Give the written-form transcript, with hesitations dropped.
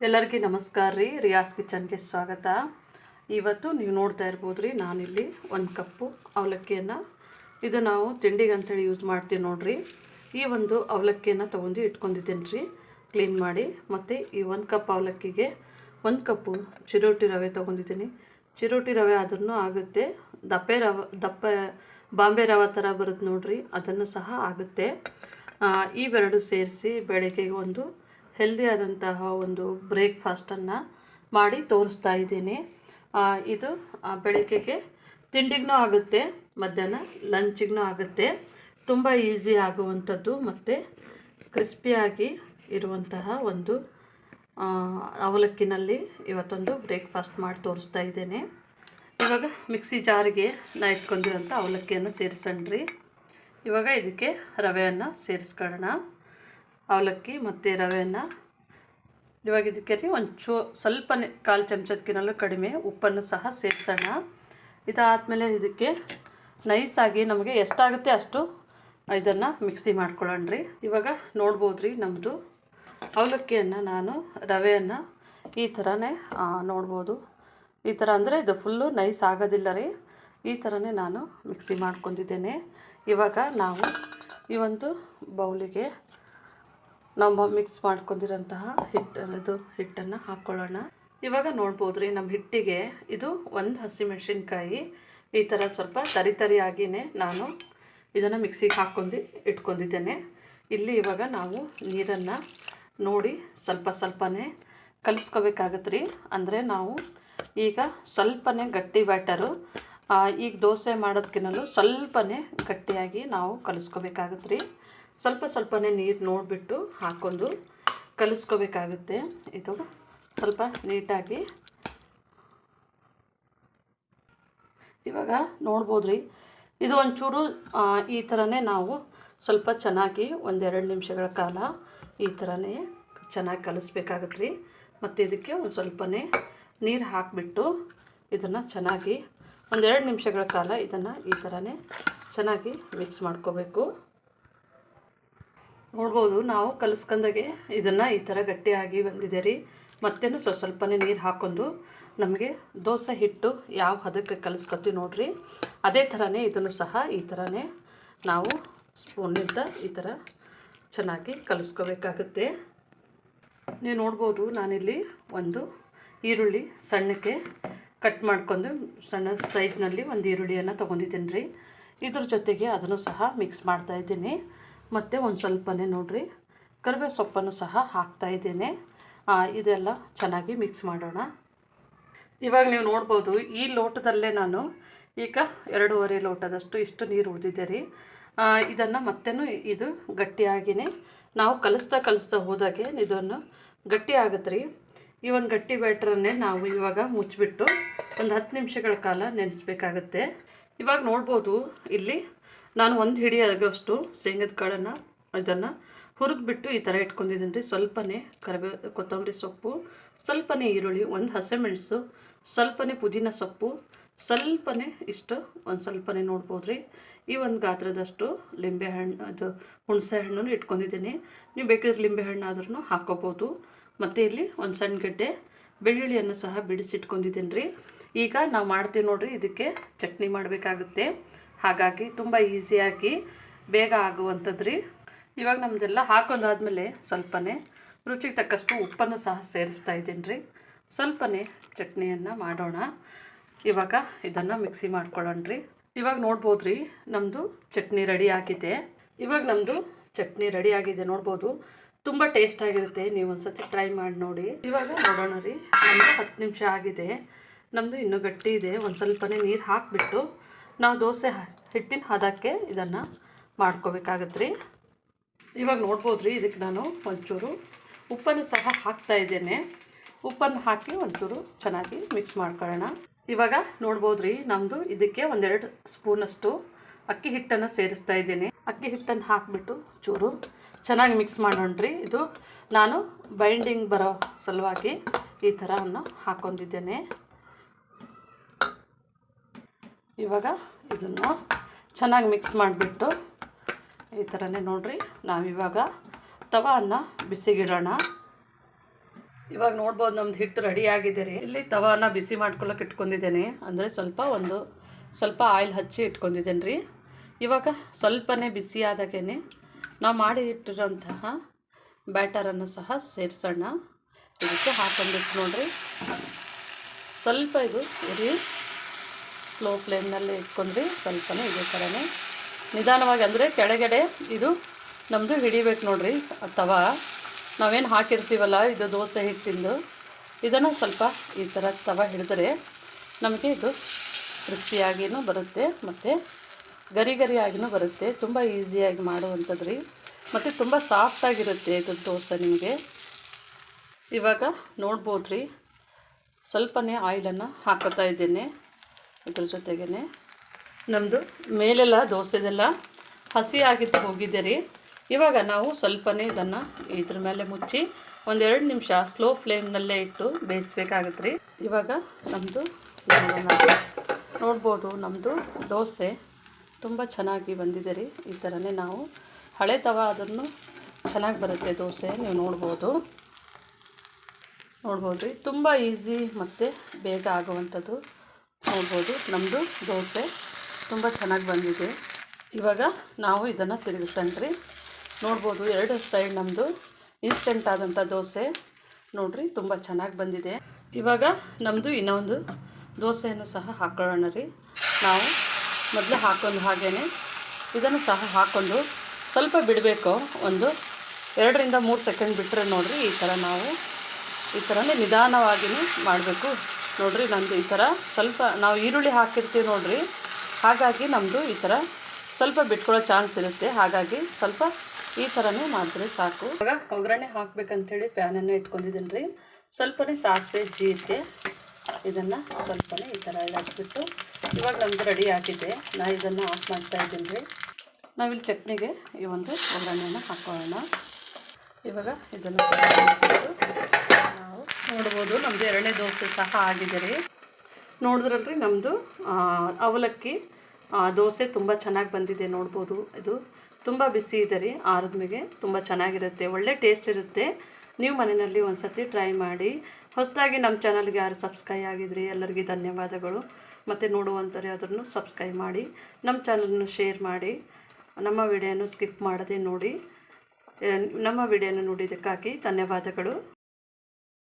ಎಲ್ಲರಿಗೂ ನಮಸ್ಕಾರ ರೀ. ರಿಯಾಸ್ ಕಿಚನ್ಗೆ ಸ್ವಾಗತ. ಇವತ್ತು ನೀವು ನೋಡ್ತಾ ಇರ್ಬೋದು ರೀ, ನಾನಿಲ್ಲಿ 1 ಕಪ್ಪು ಅವಲಕ್ಕಿಯನ್ನು, ಇದು ನಾವು ತಿಂಡಿಗೆ ಅಂತೇಳಿ ಯೂಸ್ ಮಾಡ್ತೀವಿ ನೋಡ್ರಿ. ಈ ಒಂದು ಅವಲಕ್ಕಿಯನ್ನು ತೊಗೊಂಡು ಇಟ್ಕೊಂಡಿದ್ದೀನಿ ರೀ, ಕ್ಲೀನ್ ಮಾಡಿ. ಮತ್ತು ಈ 1 ಕಪ್ ಅವಲಕ್ಕಿಗೆ 1 ಕಪ್ಪು ಚಿರೋಟಿ ರವೆ ತೊಗೊಂಡಿದ್ದೀನಿ. ಚಿರೋಟಿ ರವೆ ಆದ್ರೂ ಆಗುತ್ತೆ, ದಪ್ಪ ಬಾಂಬೆ ರವೆ ಥರ ಬರುತ್ತೆ ನೋಡ್ರಿ, ಅದನ್ನು ಸಹ ಆಗುತ್ತೆ. ಇವೆರಡು ಸೇರಿಸಿ ಬೆಳಗ್ಗೆಗೆ ಒಂದು ಹೆಲ್ದಿ ಆದಂತಹ ಒಂದು ಬ್ರೇಕ್ಫಾಸ್ಟನ್ನು ಮಾಡಿ ತೋರಿಸ್ತಾ ಇದ್ದೀನಿ. ಇದು ಬೆಳಗ್ಗೆಗೆ ತಿಂಡಿಗೂ ಆಗುತ್ತೆ, ಮಧ್ಯಾಹ್ನ ಲಂಚಿಗೂ ಆಗುತ್ತೆ. ತುಂಬ ಈಸಿ ಆಗುವಂಥದ್ದು ಮತ್ತು ಕ್ರಿಸ್ಪಿಯಾಗಿ ಇರುವಂತಹ ಒಂದು ಅವಲಕ್ಕಿನಲ್ಲಿ ಇವತ್ತೊಂದು ಬ್ರೇಕ್ಫಾಸ್ಟ್ ಮಾಡಿ ತೋರಿಸ್ತಾ ಇದ್ದೇನೆ. ಇವಾಗ ಮಿಕ್ಸಿ ಜಾರಿಗೆ ನಾ ಇಟ್ಕೊಂಡಿರೋಂಥ ಅವಲಕ್ಕಿಯನ್ನು ಸೇರಿಸಣ್ರಿ. ಇವಾಗ ಇದಕ್ಕೆ ರವೆಯನ್ನು ಸೇರಿಸ್ಕೊಳ್ಳೋಣ. ಅವಲಕ್ಕಿ ಮತ್ತು ರವೆಯನ್ನು ಇವಾಗ ಇದಕ್ಕೆ ರೀ ಸ್ವಲ್ಪನೇ 1/4 ಚಮಚದಕ್ಕಿಂತಲೂ ಕಡಿಮೆ ಉಪ್ಪನ್ನು ಸಹ ಸೇರಿಸೋಣ. ಇದಾದಮೇಲೆ ಇದಕ್ಕೆ ನೈಸಾಗಿ ನಮಗೆ ಎಷ್ಟಾಗುತ್ತೆ ಅಷ್ಟು ಇದನ್ನು ಮಿಕ್ಸಿ ಮಾಡ್ಕೊಳ್ಳೋಣ ರೀ. ಇವಾಗ ನೋಡ್ಬೋದು ರೀ, ನಮ್ಮದು ಅವಲಕ್ಕಿಯನ್ನು ನಾನು ರವೆಯನ್ನು ಈ ಥರನೇ ನೋಡ್ಬೋದು. ಈ ಥರ ಅಂದರೆ ಇದು ಫುಲ್ಲು ನೈಸ್ ಆಗೋದಿಲ್ಲ ರೀ, ಈ ಥರನೇ ನಾನು ಮಿಕ್ಸಿ ಮಾಡ್ಕೊಂಡಿದ್ದೇನೆ. ಇವಾಗ ನಾವು ಈ ಒಂದು ಬೌಲಿಗೆ ನಾವು ಮಿಕ್ಸ್ ಮಾಡ್ಕೊಂಡಿರೋಂತಹ ಹಿಟ್ಟನ್ನು ಹಾಕ್ಕೊಳ್ಳೋಣ. ಇವಾಗ ನೋಡ್ಬೋದು ರೀ, ನಮ್ಮ ಹಿಟ್ಟಿಗೆ ಇದು 1 ಹಸಿಮೆಣಸಿನ್ಕಾಯಿ ಈ ಥರ ಸ್ವಲ್ಪ ತರಿಯಾಗಿಯೇ ನಾನು ಇದನ್ನು ಮಿಕ್ಸಿಗೆ ಹಾಕ್ಕೊಂಡು ಇಟ್ಕೊಂಡಿದ್ದೇನೆ. ಇಲ್ಲಿ ಇವಾಗ ನಾವು ನೀರನ್ನು ನೋಡಿ ಸ್ವಲ್ಪನೇ ಕಲಿಸ್ಕೋಬೇಕಾಗತ್ತೆ ರೀ. ಅಂದರೆ ನಾವು ಈಗ ಸ್ವಲ್ಪನೇ ಗಟ್ಟಿ ಬ್ಯಾಟರು, ಈಗ ದೋಸೆ ಮಾಡೋದಕ್ಕಿಂತಲೂ ಸ್ವಲ್ಪನೇ ಗಟ್ಟಿಯಾಗಿ ನಾವು ಕಲಿಸ್ಕೋಬೇಕಾಗತ್ತೆ ರೀ. ಸ್ವಲ್ಪನೇ ನೀರು ನೋಡಿಬಿಟ್ಟು ಹಾಕ್ಕೊಂಡು ಕಲಿಸ್ಕೋಬೇಕಾಗುತ್ತೆ. ಇದು ಸ್ವಲ್ಪ ನೀಟಾಗಿ ಇವಾಗ ನೋಡ್ಬೋದು ರೀ, ಇದು ಒಂಚೂರು ಈ ಥರನೇ ನಾವು ಸ್ವಲ್ಪ ಚೆನ್ನಾಗಿ 1-2 ನಿಮಿಷಗಳ ಕಾಲ ಈ ಥರನೇ ಚೆನ್ನಾಗಿ ಕಲಿಸ್ಬೇಕಾಗತ್ತೆ ರೀ. ಮತ್ತು ಇದಕ್ಕೆ ಒಂದು ಸ್ವಲ್ಪನೇ ನೀರು ಹಾಕಿಬಿಟ್ಟು ಇದನ್ನು ಚೆನ್ನಾಗಿ 1-2 ನಿಮಿಷಗಳ ಕಾಲ ಇದನ್ನು ಈ ಥರನೇ ಚೆನ್ನಾಗಿ ಮಿಕ್ಸ್ ಮಾಡ್ಕೋಬೇಕು. ನೋಡ್ಬೋದು, ನಾವು ಕಲಿಸ್ಕೊಂಡಾಗೆ ಇದನ್ನು ಈ ಥರ ಗಟ್ಟಿಯಾಗಿ ಬಂದಿದೆ ರೀ. ಮತ್ತೇನು ಸ್ವಲ್ಪನೇ ನೀರು ಹಾಕ್ಕೊಂಡು ನಮಗೆ ದೋಸೆ ಹಿಟ್ಟು ಯಾವ ಹದಕ್ಕೆ ಕಲಿಸ್ಕೊತೀವಿ ನೋಡಿರಿ, ಅದೇ ಥರನೇ ಇದನ್ನು ಸಹ ಈ ಥರನೇ ನಾವು ಸ್ಪೂನಿಂದ ಈ ಥರ ಚೆನ್ನಾಗಿ ಕಲಿಸ್ಕೋಬೇಕಾಗುತ್ತೆ. ನೀವು ನೋಡ್ಬೋದು, ನಾನಿಲ್ಲಿ ಒಂದು ಈರುಳ್ಳಿ ಸಣ್ಣಕ್ಕೆ ಕಟ್ ಮಾಡ್ಕೊಂಡು ಸಣ್ಣ ಸೈಜ್ನಲ್ಲಿ ಒಂದು ಈರುಳ್ಳಿಯನ್ನು ತೊಗೊಂಡಿದ್ದೀನಿ ರೀ. ಇದ್ರ ಜೊತೆಗೆ ಅದನ್ನು ಸಹ ಮಿಕ್ಸ್ ಮಾಡ್ತಾಯಿದ್ದೀನಿ. ಮತ್ತು ಒಂದು ಸ್ವಲ್ಪನೇ ನೋಡಿರಿ ಕರಿಬೇವು ಸೊಪ್ಪನ್ನು ಸಹ ಹಾಕ್ತಾಯಿದ್ದೇನೆ. ಇದೆಲ್ಲ ಚೆನ್ನಾಗಿ ಮಿಕ್ಸ್ ಮಾಡೋಣ. ಇವಾಗ ನೀವು ನೋಡ್ಬೋದು, ಈ ಲೋಟದಲ್ಲೇ ನಾನು ಈಗ 2.5 ಲೋಟದಷ್ಟು ಇಷ್ಟು ನೀರು ಉಳಿದಿದೆ ರೀ. ಇದನ್ನು ಮತ್ತೇನು ಇದು ಗಟ್ಟಿಯಾಗಿಯೇ ನಾವು ಕಲಿಸ್ತಾ ಹೋದಾಗೆ ಇದನ್ನು ಗಟ್ಟಿ ಆಗುತ್ತೆ ರೀ. ಈ ಒಂದು ಗಟ್ಟಿ ಬ್ಯಾಟರನ್ನೇ ನಾವು ಇವಾಗ ಮುಚ್ಚಿಬಿಟ್ಟು ಒಂದು 10 ನಿಮಿಷಗಳ ಕಾಲ ನೆನೆಸ್ಬೇಕಾಗತ್ತೆ. ಇವಾಗ ನೋಡ್ಬೋದು, ಇಲ್ಲಿ ನಾನು 1 ಹಿಡಿ ಆಗೋಷ್ಟು ಶೇಂಗದ ಕಾಳನ್ನು ಇದನ್ನು ಹುರಿದ್ಬಿಟ್ಟು ಈ ಥರ ಇಟ್ಕೊಂಡಿದ್ದೀನಿ ರೀ. ಸ್ವಲ್ಪನೇ ಕೊತ್ತಂಬರಿ ಸೊಪ್ಪು, ಸ್ವಲ್ಪನೇ ಈರುಳ್ಳಿ, 1 ಹಸಿಮೆಣಸು, ಸ್ವಲ್ಪನೇ ಪುದೀನ ಸೊಪ್ಪು, ಸ್ವಲ್ಪನೇ ಇಷ್ಟು ಒಂದು ಸ್ವಲ್ಪನೇ ನೋಡ್ಬೋದು ರೀ. ಈ ಒಂದು ಗಾತ್ರದಷ್ಟು ಲಿಂಬೆಹಣ್ಣು, ಅದು ಹುಣಸೆ ಹಣ್ಣನ್ನು ಇಟ್ಕೊಂಡಿದ್ದೀನಿ. ನೀವು ಬೇಕಾದ್ರೆ ಲಿಂಬೆಹಣ್ಣು ಆದ್ರೂ ಹಾಕ್ಕೋಬೋದು. ಮತ್ತು ಇಲ್ಲಿ ಒಂದು ಸಣ್ಣ ಗಡ್ಡೆ ಬೆಳ್ಳುಳ್ಳಿಯನ್ನು ಸಹ ಬಿಡಿಸಿಟ್ಕೊಂಡಿದ್ದೀನಿ ರೀ. ಈಗ ನಾವು ಮಾಡ್ತೀವಿ ನೋಡಿರಿ, ಇದಕ್ಕೆ ಚಟ್ನಿ ಮಾಡಬೇಕಾಗುತ್ತೆ. ಹಾಗಾಗಿ ತುಂಬ ಈಸಿಯಾಗಿ ಬೇಗ ಆಗುವಂಥದ್ದು ರೀ. ಇವಾಗ ನಮ್ಮದೆಲ್ಲ ಹಾಕೊಂಡಾದ್ಮೇಲೆ ಸ್ವಲ್ಪನೇ ರುಚಿಗೆ ತಕ್ಕಷ್ಟು ಉಪ್ಪನ್ನು ಸಹ ಸೇರಿಸ್ತಾ ಇದ್ದೀನಿ ರೀ. ಸ್ವಲ್ಪನೇ ಚಟ್ನಿಯನ್ನು ಮಾಡೋಣ. ಇವಾಗ ಇದನ್ನು ಮಿಕ್ಸಿ ಮಾಡ್ಕೊಳ್ಳೋಣ ರೀ. ಇವಾಗ ನೋಡ್ಬೋದು ರೀ, ನಮ್ಮದು ಚಟ್ನಿ ರೆಡಿ ಆಗಿದೆ. ಇವಾಗ ನಮ್ಮದು ಚಟ್ನಿ ರೆಡಿ ಆಗಿದೆ ನೋಡ್ಬೋದು, ತುಂಬ ಟೇಸ್ಟಾಗಿರುತ್ತೆ. ನೀವು ಒಂದು ಸತಿ ಟ್ರೈ ಮಾಡಿ ನೋಡಿ. ಇವಾಗ ನೋಡೋಣ ರೀ, ನಮ್ಮದು 10 ನಿಮಿಷ ಆಗಿದೆ. ನಮ್ಮದು ಇನ್ನೂ ಗಟ್ಟಿ ಇದೆ. ಒಂದು ಸ್ವಲ್ಪನೇ ನೀರು ಹಾಕಿಬಿಟ್ಟು ನಾವು ದೋಸೆ ಹಿಟ್ಟಿನ ಹದಕ್ಕೆ ಇದನ್ನು ಮಾಡ್ಕೋಬೇಕಾಗತ್ತೆ ರೀ. ಇವಾಗ ನೋಡ್ಬೋದು ರೀ, ಇದಕ್ಕೆ ನಾನು ಒಂಚೂರು ಉಪ್ಪನ್ನು ಸಹ ಹಾಕ್ತಾಯಿದ್ದೇನೆ. ಉಪ್ಪನ್ನು ಹಾಕಿ ಒಂಚೂರು ಚೆನ್ನಾಗಿ ಮಿಕ್ಸ್ ಮಾಡ್ಕೊಳ್ಳೋಣ. ಇವಾಗ ನೋಡ್ಬೋದು ರೀ, ನಮ್ಮದು ಇದಕ್ಕೆ 1-2 ಸ್ಪೂನಷ್ಟು ಅಕ್ಕಿ ಹಿಟ್ಟನ್ನು ಸೇರಿಸ್ತಾ ಇದ್ದೀನಿ. ಅಕ್ಕಿ ಹಿಟ್ಟನ್ನು ಹಾಕಿಬಿಟ್ಟು ಚೂರು ಚೆನ್ನಾಗಿ ಮಿಕ್ಸ್ ಮಾಡೋಣ ರೀ. ಇದು ನಾನು ಬೈಂಡಿಂಗ್ ಬರೋ ಸಲುವಾಗಿ ಈ ಥರವನ್ನು ಹಾಕ್ಕೊಂಡಿದ್ದೇನೆ. ಇವಾಗ ಇದನ್ನು ಚೆನ್ನಾಗಿ ಮಿಕ್ಸ್ ಮಾಡಿಬಿಟ್ಟು ಈ ಥರನೇ ನೋಡಿರಿ, ನಾವಿವಾಗ ತವಾವನ್ನು ಬಿಸಿಗಿಡೋಣ. ಇವಾಗ ನೋಡ್ಬೋದು ನಮ್ದು ಹಿಟ್ಟು ರೆಡಿ ಆಗಿದೆ ರೀ. ಇಲ್ಲಿ ತವಾನ ಬಿಸಿ ಮಾಡ್ಕೊಳ್ಳೋಕೆ ಇಟ್ಕೊಂಡಿದ್ದೇನೆ, ಅಂದರೆ ಸ್ವಲ್ಪ ಆಯಿಲ್ ಹಚ್ಚಿ ಇಟ್ಕೊಂಡಿದ್ದೇನೆ ರೀ. ಇವಾಗ ಸ್ವಲ್ಪನೇ ಬಿಸಿ ಆದಾಗೇ ನಾವು ಮಾಡಿ ಇಟ್ಟಿರೋಂತಹ ಬ್ಯಾಟರನ್ನು ಸಹ ಸೇರಿಸೋಣ. ಇದಕ್ಕೆ ಹಾಕೊಂಡ್ಬಿಟ್ಟು ನೋಡಿರಿ, ಸ್ವಲ್ಪ ಇದು ಉರಿ ಸ್ಲೋ ಫ್ಲೇಮ್ನಲ್ಲೇ ಇಟ್ಕೊಂಡ್ರಿ. ಸ್ವಲ್ಪನೇ ಇದೇ ಥರನೇ ನಿಧಾನವಾಗಿ, ಅಂದರೆ ಕೆಳಗಡೆ ಇದು ನಮ್ಮದು ಹಿಡಿಬೇಕು ನೋಡಿರಿ ತವಾ. ನಾವೇನು ಹಾಕಿರ್ತೀವಲ್ಲ ಇದು ದೋಸೆ ಹಿಟ್ಟಿಂದು, ಇದನ್ನು ಸ್ವಲ್ಪ ಈ ಥರ ತವಾ ಹಿಡಿದ್ರೆ ನಮಗೆ ಇದು ಕ್ರಿಸ್ಪಿಯಾಗಿಯೂ ಬರುತ್ತೆ ಮತ್ತು ಗರಿಯಾಗಿಯೂ ಬರುತ್ತೆ. ತುಂಬ ಈಸಿಯಾಗಿ ಮಾಡುವಂಥದ್ದು ರೀ, ಮತ್ತು ತುಂಬ ಸಾಫ್ಟಾಗಿರುತ್ತೆ ಇದು ದೋಸೆ ನಿಮಗೆ. ಇವಾಗ ನೋಡ್ಬೋದು ರೀ, ಸ್ವಲ್ಪನೇ ಆಯಿಲನ್ನು ಹಾಕೋತಾ ಇದ್ದೇನೆ. ಇದ್ರ ಜೊತೆಗೇ ನಮ್ಮದು ಮೇಲೆಲ್ಲ ದೋಸೆದೆಲ್ಲ ಹಸಿಯಾಗಿದ್ದು ಹೋಗಿದೆ ರೀ. ಇವಾಗ ನಾವು ಸ್ವಲ್ಪನೇ ಇದನ್ನು ಇದ್ರ ಮೇಲೆ ಮುಚ್ಚಿ 1-2 ನಿಮಿಷ ಸ್ಲೋ ಫ್ಲೇಮ್ನಲ್ಲೇ ಇಟ್ಟು ಬೇಯಿಸ್ಬೇಕಾಗತ್ತೆ ರೀ. ಇವಾಗ ನಮ್ಮದು ನೋಡ್ಬೋದು, ನಮ್ಮದು ದೋಸೆ ತುಂಬ ಚೆನ್ನಾಗಿ ಬಂದಿದೆ ರೀ. ಈ ಥರನೇ ನಾವು ಹಳೆ ತವ ಅದನ್ನು ಚೆನ್ನಾಗಿ ಬರುತ್ತೆ ದೋಸೆ. ನೀವು ನೋಡ್ಬೋದು ರೀ, ತುಂಬ ಈಸಿ ಮತ್ತು ಬೇಗ ಆಗುವಂಥದ್ದು. ನೋಡ್ಬೋದು ನಮ್ಮದು ದೋಸೆ ತುಂಬ ಚೆನ್ನಾಗಿ ಬಂದಿದೆ. ಇವಾಗ ನಾವು ಇದನ್ನು ತಿರುಗಿಸೋಣ್ರಿ. ನೋಡ್ಬೋದು 2 ಸೈಡ್ ನಮ್ಮದು ಇನ್ಸ್ಟೆಂಟ್ ಆದಂಥ ದೋಸೆ ನೋಡಿರಿ, ತುಂಬ ಚೆನ್ನಾಗಿ ಬಂದಿದೆ. ಇವಾಗ ನಮ್ಮದು ಇನ್ನೊಂದು ದೋಸೆಯನ್ನು ಸಹ ಹಾಕೊಳ್ಳೋಣ ರೀ. ನಾವು ಮೊದಲು ಹಾಕೊಂಡು ಹಾಗೇ ಇದನ್ನು ಸಹ ಹಾಕ್ಕೊಂಡು ಸ್ವಲ್ಪ ಬಿಡಬೇಕು, 2-3 ಸೆಕೆಂಡ್ ಬಿಟ್ಟರೆ ನೋಡಿರಿ ಈ ಥರ ನಾವು ಈ ಥರನೇ ನಿಧಾನವಾಗಿಯೂ ಮಾಡಬೇಕು. ನೋಡಿರಿ ನಮ್ಮದು ಈ ಥರ ಸ್ವಲ್ಪ ನಾವು ಈರುಳ್ಳಿ ಹಾಕಿರ್ತೀವಿ ನೋಡಿರಿ, ಹಾಗಾಗಿ ನಮ್ಮದು ಈ ಥರ ಸ್ವಲ್ಪ ಬಿಟ್ಕೊಳ್ಳೋ ಚಾನ್ಸ್ ಇರುತ್ತೆ. ಹಾಗಾಗಿ ಸ್ವಲ್ಪ ಈ ಥರನೇ ಮಾಡಿದ್ರೆ ಸಾಕು. ಇವಾಗ ಒಗ್ಗರಣೆ ಹಾಕಬೇಕಂತೇಳಿ ಪ್ಯಾನನ್ನು ಇಟ್ಕೊಂಡಿದ್ದೀನಿ ರೀ. ಸ್ವಲ್ಪನೇ ಸಾಸಿವೆ ಜೀರಿಗೆ ಇದನ್ನು ಸ್ವಲ್ಪನೇ ಈ ಥರ ಇಳಿಸ್ಬಿಟ್ಟು ಇವಾಗ ನಮ್ಮದು ರೆಡಿ ಆಗಿದೆ. ನಾನು ಇದನ್ನು ಆಫ್ ಮಾಡ್ತಾ ಇದ್ದೀನಿ ರೀ. ನಾವಿಲ್ಲಿ ಚಟ್ನಿಗೆ ಈ ಒಂದು ಒಗ್ಗರಣೆಯನ್ನು ಹಾಕೊಳ್ಳೋಣ. ಇವಾಗ ಇದನ್ನು ನಾವು ನೋಡ್ಬೋದು ನಮ್ಮದು 2ನೇ ದೋಸೆ ಸಹ ಆಗಿದೆ ರೀ. ನೋಡಿದ್ರಲ್ರಿ ನಮ್ಮದು ಅವಲಕ್ಕಿ ದೋಸೆ ತುಂಬ ಚೆನ್ನಾಗಿ ಬಂದಿದೆ. ನೋಡ್ಬೋದು ಇದು ತುಂಬ ಬಿಸಿ ಇದೆ ರೀ, ಆರಿದ್ಮೇಲೆ ತುಂಬ ಚೆನ್ನಾಗಿರುತ್ತೆ, ಒಳ್ಳೆ ಟೇಸ್ಟ್ ಇರುತ್ತೆ. ನೀವು ಮನೆಯಲ್ಲಿ ಒಂದು ಸತಿ ಟ್ರೈ ಮಾಡಿ. ಹೊಸದಾಗಿ ನಮ್ಮ ಚಾನಲ್ಗೆ ಯಾರು ಸಬ್ಸ್ಕ್ರೈಬ್ ಆಗಿದ್ರಿ ಎಲ್ಲರಿಗೂ ಧನ್ಯವಾದಗಳು. ಮತ್ತು ನೋಡುವಂಥವ್ರು ಅದನ್ನು ಸಬ್ಸ್ಕ್ರೈಬ್ ಮಾಡಿ, ನಮ್ಮ ಚಾನಲನ್ನು ಶೇರ್ ಮಾಡಿ, ನಮ್ಮ ವಿಡಿಯೋನು ಸ್ಕಿಪ್ ಮಾಡದೆ ನೋಡಿ. ನಮ್ಮ ವಿಡಿಯೋನ ನೋಡಿದ್ದಕ್ಕಾಗಿ ಧನ್ಯವಾದಗಳು.